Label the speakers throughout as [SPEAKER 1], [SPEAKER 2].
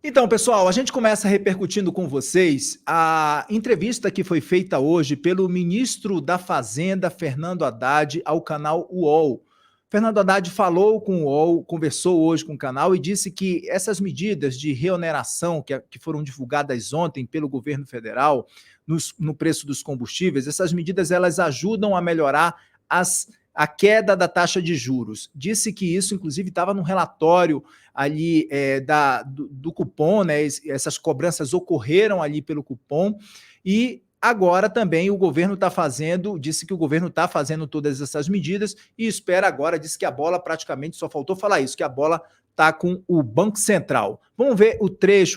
[SPEAKER 1] Então, pessoal, a gente começa repercutindo com vocês a entrevista que foi feita hoje pelo ministro da Fazenda, Fernando Haddad, ao canal UOL. Fernando Haddad falou com o UOL, conversou hoje com o canal e disse que essas medidas de reoneração que foram divulgadas ontem pelo governo federal no preço dos combustíveis, essas medidas elas ajudam a melhorar a queda da taxa de juros. Disse que isso, inclusive, estava no relatório ali do cupom, né? Essas cobranças ocorreram ali pelo cupom e agora também o governo está fazendo, disse que o governo está fazendo todas essas medidas e espera agora, disse que a bola praticamente só faltou falar isso, que a bola está com o Banco Central. Vamos ver um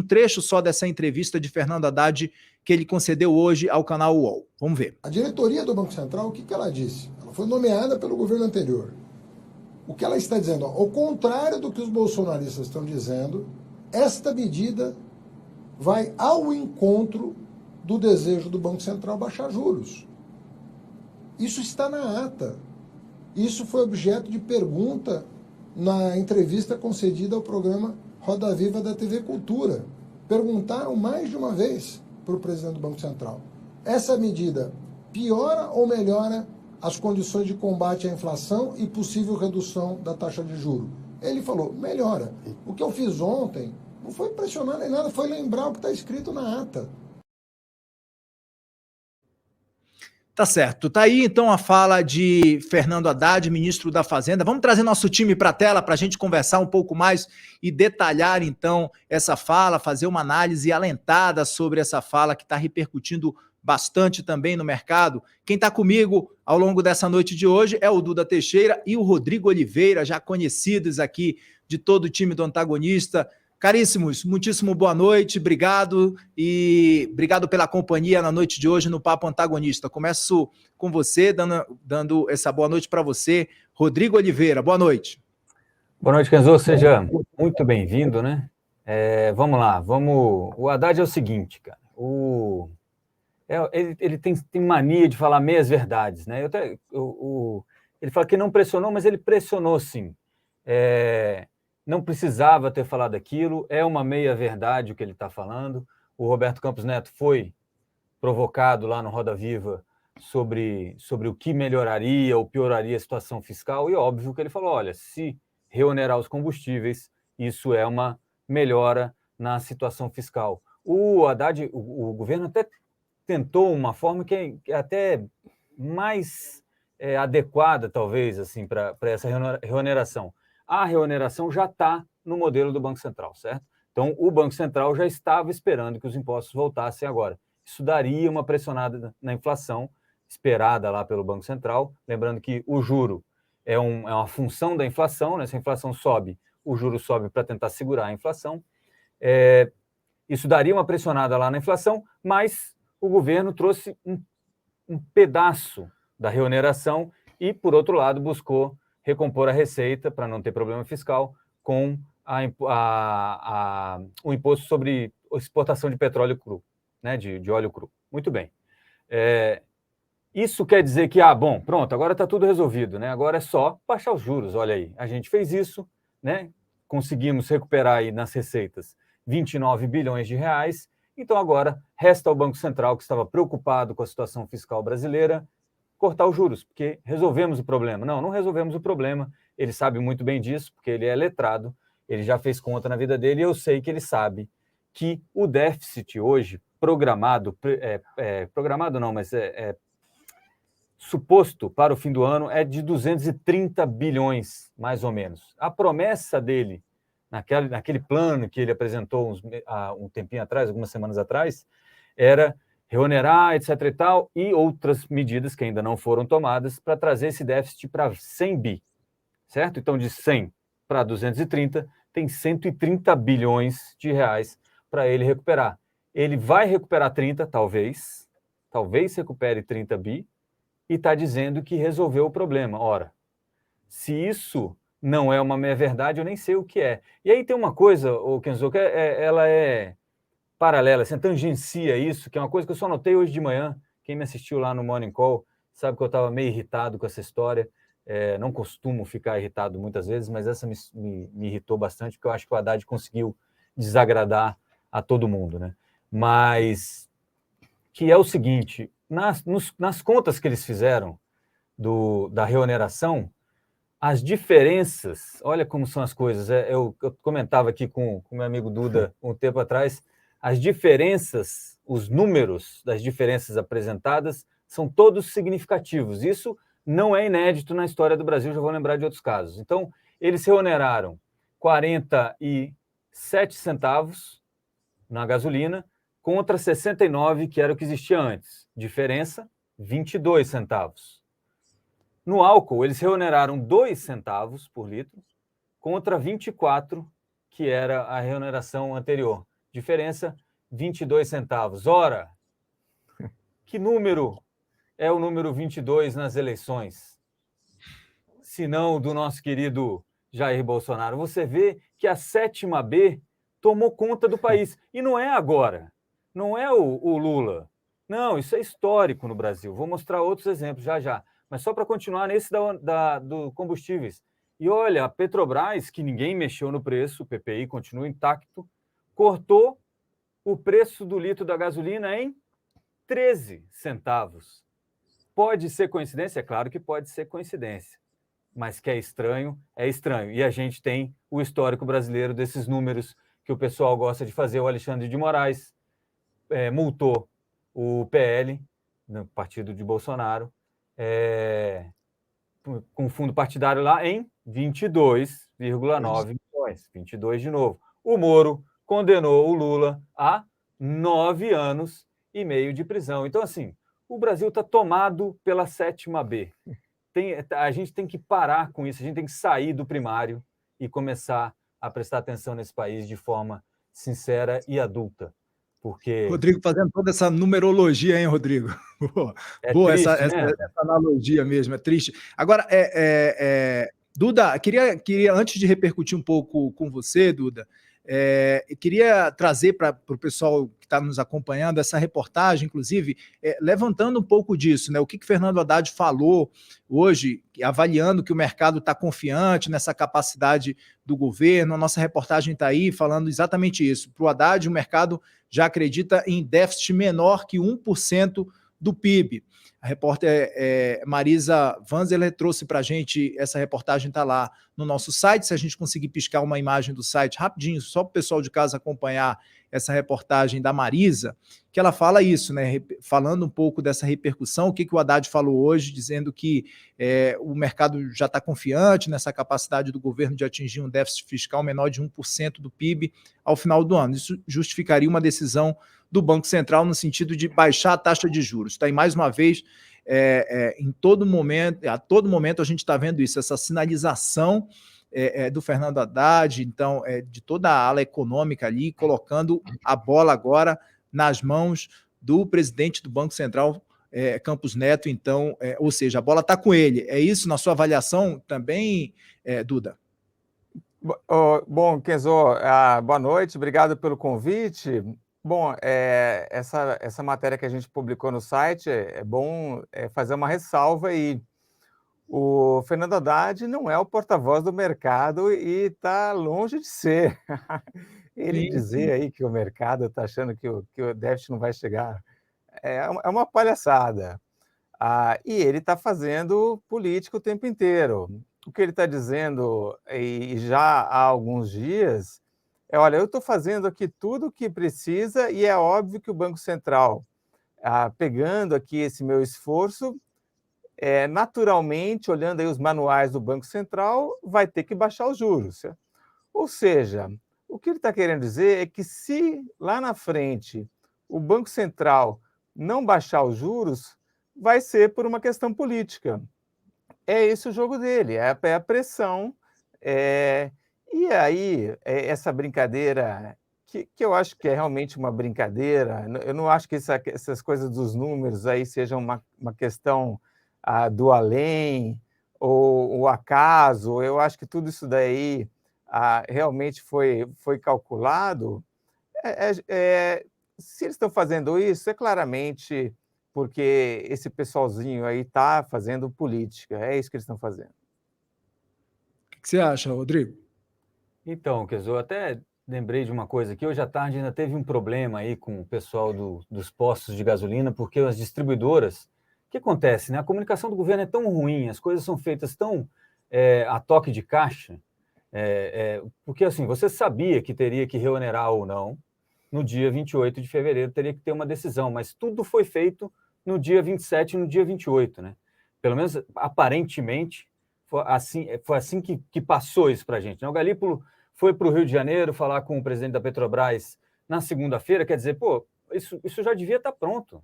[SPEAKER 1] trecho só dessa entrevista de Fernando Haddad que ele concedeu hoje ao canal UOL. Vamos ver.
[SPEAKER 2] A diretoria do Banco Central, o que ela disse? Ela foi nomeada pelo governo anterior. O que ela está dizendo, ao contrário do que os bolsonaristas estão dizendo, esta medida vai ao encontro do desejo do Banco Central baixar juros. Isso está na ata. Isso foi objeto de pergunta na entrevista concedida ao programa Roda Viva da TV Cultura. Perguntaram mais de uma vez para o presidente do Banco Central. Essa medida piora ou melhora as condições de combate à inflação e possível redução da taxa de juros? Ele falou, melhora. O que eu fiz ontem não foi pressionar nem nada, foi lembrar o que está escrito na ata.
[SPEAKER 1] Tá certo. Tá aí, então, a fala de Fernando Haddad, ministro da Fazenda. Vamos trazer nosso time para a tela para a gente conversar um pouco mais e detalhar, então, essa fala, fazer uma análise alentada sobre essa fala que está repercutindo bastante também no mercado. Quem está comigo ao longo dessa noite de hoje é o Duda Teixeira e o Rodrigo Oliveira, já conhecidos aqui de todo o time do Antagonista. Caríssimos, muitíssimo boa noite, obrigado e obrigado pela companhia na noite de hoje no Papo Antagonista. Começo com você, dando essa boa noite para você, Rodrigo Oliveira, boa noite.
[SPEAKER 3] Boa noite, Kenzo, seja muito bem-vindo, né? Vamos lá, o Haddad é o seguinte, cara, ele tem mania de falar meias verdades, né? Ele fala que não pressionou, mas ele pressionou sim. Não precisava ter falado aquilo, é uma meia-verdade o que ele está falando. O Roberto Campos Neto foi provocado lá no Roda Viva sobre o que melhoraria ou pioraria a situação fiscal, e óbvio que ele falou, olha, se reonerar os combustíveis, isso é uma melhora na situação fiscal. O Haddad, o governo até tentou uma forma que é até mais adequada, talvez, assim, para essa reoneração. A reoneração já está no modelo do Banco Central, certo? Então, o Banco Central já estava esperando que os impostos voltassem agora. Isso daria uma pressionada na inflação esperada lá pelo Banco Central. Lembrando que o juro é uma função da inflação, né? Se a inflação sobe, o juro sobe para tentar segurar a inflação. Isso daria uma pressionada lá na inflação, mas o governo trouxe um pedaço da reoneração e, por outro lado, buscou recompor a receita para não ter problema fiscal com o imposto sobre exportação de petróleo cru, né, de óleo cru. Muito bem. Isso quer dizer que, bom, pronto, agora está tudo resolvido, né? Agora é só baixar os juros, olha aí. A gente fez isso, né? Conseguimos recuperar aí nas receitas 29 bilhões de reais, então agora resta ao Banco Central, que estava preocupado com a situação fiscal brasileira, cortar os juros, porque resolvemos o problema. Não resolvemos o problema, ele sabe muito bem disso, porque ele é letrado, ele já fez conta na vida dele, e eu sei que ele sabe que o déficit hoje, suposto para o fim do ano, é de 230 bilhões, mais ou menos. A promessa dele, naquele plano que ele apresentou um tempinho atrás, algumas semanas atrás, era reonerar, etc. e tal, e outras medidas que ainda não foram tomadas para trazer esse déficit para 100 bi, certo? Então, de 100 para 230, tem 130 bilhões de reais para ele recuperar. Ele vai recuperar 30, talvez recupere 30 bi, e está dizendo que resolveu o problema. Ora, se isso não é uma meia-verdade, eu nem sei o que é. E aí tem uma coisa, Kenzo, que ela é paralela, assim, tangencia isso, que é uma coisa que eu só notei hoje de manhã. Quem me assistiu lá no Morning Call sabe que eu estava meio irritado com essa história. Não costumo ficar irritado muitas vezes, mas essa me irritou bastante, porque eu acho que o Haddad conseguiu desagradar a todo mundo, né? Mas que é o seguinte, nas contas que eles fizeram da reoneração, as diferenças, olha como são as coisas, eu comentava aqui com o meu amigo Duda um tempo atrás, as diferenças, os números das diferenças apresentadas são todos significativos. Isso não é inédito na história do Brasil, já vou lembrar de outros casos. Então, eles reoneraram 47 centavos na gasolina contra 69, que era o que existia antes. Diferença, 22 centavos. No álcool, eles reoneraram 2 centavos por litro contra 24, que era a reoneração anterior. Diferença, 22 centavos. Ora, que número é o número 22 nas eleições? Se não do nosso querido Jair Bolsonaro. Você vê que a 7ª B tomou conta do país. E não é agora. Não é o Lula. Não, isso é histórico no Brasil. Vou mostrar outros exemplos já já. Mas só para continuar nesse do combustíveis. E olha, a Petrobras, que ninguém mexeu no preço, o PPI continua intacto, cortou o preço do litro da gasolina em 13 centavos. Pode ser coincidência? É claro que pode ser coincidência. Mas que é estranho, é estranho. E a gente tem o histórico brasileiro desses números que o pessoal gosta de fazer. O Alexandre de Moraes multou o PL, no partido de Bolsonaro, com fundo partidário lá em 22,9 milhões. 22 de novo. O Moro condenou o Lula a 9 anos e meio de prisão. Então, assim, o Brasil está tomado pela 7ª B. A gente tem que parar com isso, a gente tem que sair do primário e começar a prestar atenção nesse país de forma sincera e adulta. Porque
[SPEAKER 1] Rodrigo fazendo toda essa numerologia, hein, Rodrigo? Boa essa
[SPEAKER 3] triste, né?
[SPEAKER 1] analogia mesmo, é triste. Agora, Duda, queria, antes de repercutir um pouco com você, Duda, queria trazer para o pessoal que está nos acompanhando essa reportagem, inclusive, levantando um pouco disso, né? O que Fernando Haddad falou hoje, avaliando que o mercado está confiante nessa capacidade do governo. A nossa reportagem está aí falando exatamente isso. Para o Haddad, o mercado já acredita em déficit menor que 1% do PIB. A repórter Marisa Vanzeler trouxe para a gente, essa reportagem está lá no nosso site, se a gente conseguir piscar uma imagem do site rapidinho, só para o pessoal de casa acompanhar essa reportagem da Marisa, que ela fala isso, né? Falando um pouco dessa repercussão, o que o Haddad falou hoje, dizendo que o mercado já está confiante nessa capacidade do governo de atingir um déficit fiscal menor de 1% do PIB ao final do ano. Isso justificaria uma decisão do Banco Central no sentido de baixar a taxa de juros. Está aí mais uma vez, em todo momento, a todo momento a gente está vendo isso, essa sinalização do Fernando Haddad, então, de toda a ala econômica ali, colocando a bola agora nas mãos do presidente do Banco Central, Campos Neto, então, ou seja, a bola está com ele. É isso na sua avaliação também, Duda?
[SPEAKER 4] Bom, Kenzo, boa noite, obrigado pelo convite. Bom, essa matéria que a gente publicou no site, é bom fazer uma ressalva aí. O Fernando Haddad não é o porta-voz do mercado e está longe de ser. Ele dizer aí que o mercado está achando que o déficit não vai chegar é uma palhaçada. E ele está fazendo política o tempo inteiro. O que ele está dizendo, e já há alguns dias, olha, eu estou fazendo aqui tudo o que precisa e é óbvio que o Banco Central, pegando aqui esse meu esforço, naturalmente, olhando aí os manuais do Banco Central, vai ter que baixar os juros. Ou seja, o que ele está querendo dizer é que se lá na frente o Banco Central não baixar os juros, vai ser por uma questão política. É esse o jogo dele, é a pressão. E aí, essa brincadeira, que eu acho que é realmente uma brincadeira, eu não acho que essas coisas dos números aí sejam uma questão do além ou o acaso, eu acho que tudo isso daí realmente foi calculado. Se eles estão fazendo isso, é claramente porque esse pessoalzinho aí está fazendo política, é isso que eles estão fazendo.
[SPEAKER 1] O que você acha, Rodrigo?
[SPEAKER 3] Então, Kenzo, até lembrei de uma coisa aqui. Hoje à tarde ainda teve um problema aí com o pessoal dos postos de gasolina, porque as distribuidoras... O que acontece, né? A comunicação do governo é tão ruim, as coisas são feitas tão a toque de caixa, porque assim, você sabia que teria que reonerar ou não, no dia 28 de fevereiro teria que ter uma decisão, mas tudo foi feito no dia 27 e no dia 28, né? Pelo menos, aparentemente, foi assim que passou isso para a gente, né? O Galípolo foi para o Rio de Janeiro falar com o presidente da Petrobras na segunda-feira, quer dizer, pô, isso já devia estar pronto.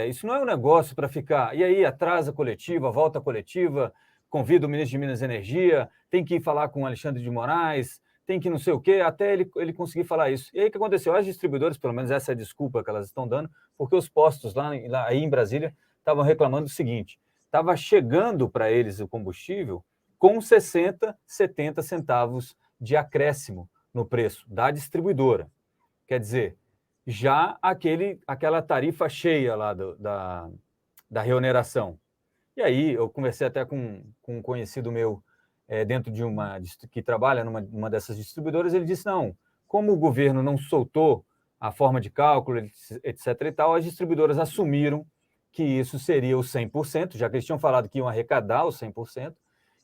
[SPEAKER 3] Isso não é um negócio para ficar... E aí, atrasa a coletiva, volta a coletiva, convida o ministro de Minas e Energia, tem que ir falar com o Alexandre de Moraes, tem que não sei o quê, até ele conseguir falar isso. E aí, o que aconteceu? As distribuidoras, pelo menos essa é a desculpa que elas estão dando, porque os postos lá aí em Brasília estavam reclamando o seguinte: estava chegando para eles o combustível com 60, 70 centavos de acréscimo no preço da distribuidora. Quer dizer, já aquela tarifa cheia lá da reoneração. E aí eu conversei até com um conhecido meu dentro de que trabalha numa dessas distribuidoras, ele disse, não, como o governo não soltou a forma de cálculo, etc. e tal, as distribuidoras assumiram que isso seria o 100%, já que eles tinham falado que iam arrecadar o 100%,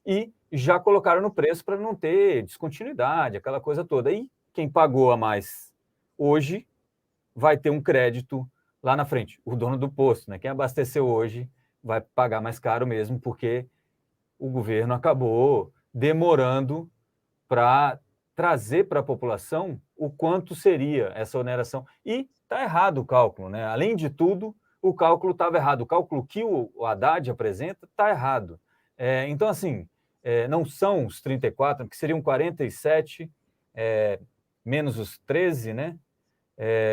[SPEAKER 3] e já colocaram no preço para não ter descontinuidade, aquela coisa toda. E quem pagou a mais hoje vai ter um crédito lá na frente. O dono do posto, né? Quem abasteceu hoje vai pagar mais caro mesmo, porque o governo acabou demorando para trazer para a população o quanto seria essa oneração. E está errado o cálculo, né? Além de tudo, o cálculo estava errado. O cálculo que o Haddad apresenta está errado. Então, assim, não são os 34, que seriam 47 menos os 13, né?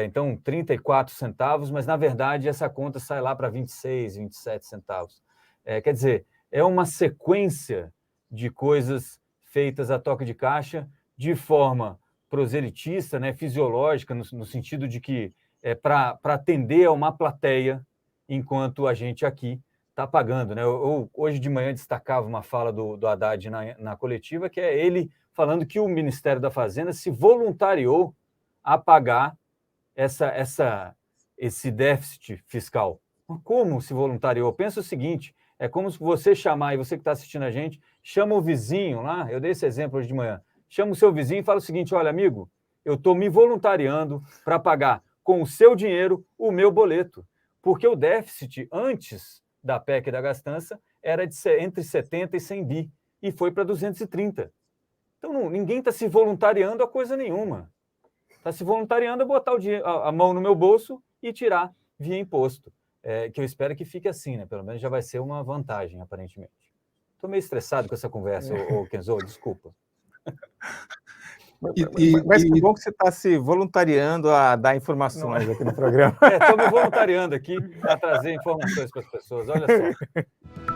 [SPEAKER 3] Então, 34 centavos, mas, na verdade, essa conta sai lá para 26, 27 centavos. Quer dizer, é uma sequência de coisas feitas a toque de caixa de forma proselitista, né, fisiológica, no sentido de que para atender a uma plateia, enquanto a gente aqui está pagando, né? Eu hoje de manhã destacava uma fala do Haddad na coletiva, que é ele falando que o Ministério da Fazenda se voluntariou a pagar esse déficit fiscal. Como se voluntariou? Pensa o seguinte, é como se você chamar, e você que está assistindo a gente, chama o vizinho lá, eu dei esse exemplo hoje de manhã, chama o seu vizinho e fala o seguinte, olha, amigo, eu estou me voluntariando para pagar com o seu dinheiro o meu boleto, porque o déficit antes da PEC da gastança era entre 70 e 100 bi, e foi para 230. Então, ninguém está se voluntariando a coisa nenhuma. Está se voluntariando a botar a mão no meu bolso e tirar via imposto. Que eu espero que fique assim, né? Pelo menos já vai ser uma vantagem, aparentemente. Estou meio estressado com essa conversa, Kenzo, desculpa.
[SPEAKER 4] Mas que bom que você está se voluntariando a dar informações aqui no programa.
[SPEAKER 3] Estou me voluntariando aqui a trazer informações para as pessoas, olha só.